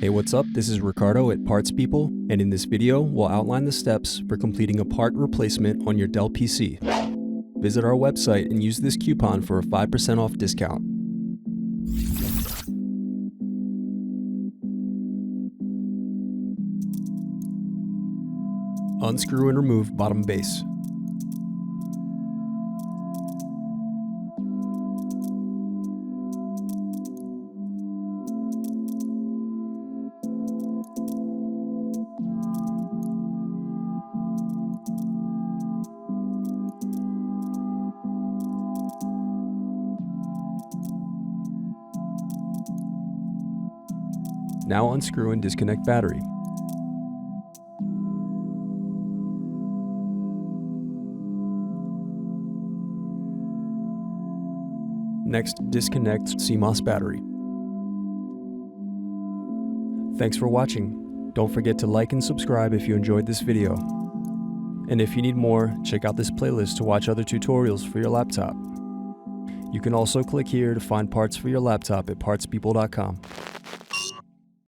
Hey, what's up? This is Ricardo at Parts People, and in this video, we'll outline the steps for completing a part replacement on your Dell PC. Visit our website and use this coupon for a 5% off discount. Unscrew and remove bottom base. Now unscrew and disconnect battery. Next, disconnect CMOS battery. Thanks for watching. Don't forget to like and subscribe if you enjoyed this video. And if you need more, check out this playlist to watch other tutorials for your laptop. You can also click here to find parts for your laptop at partspeople.com.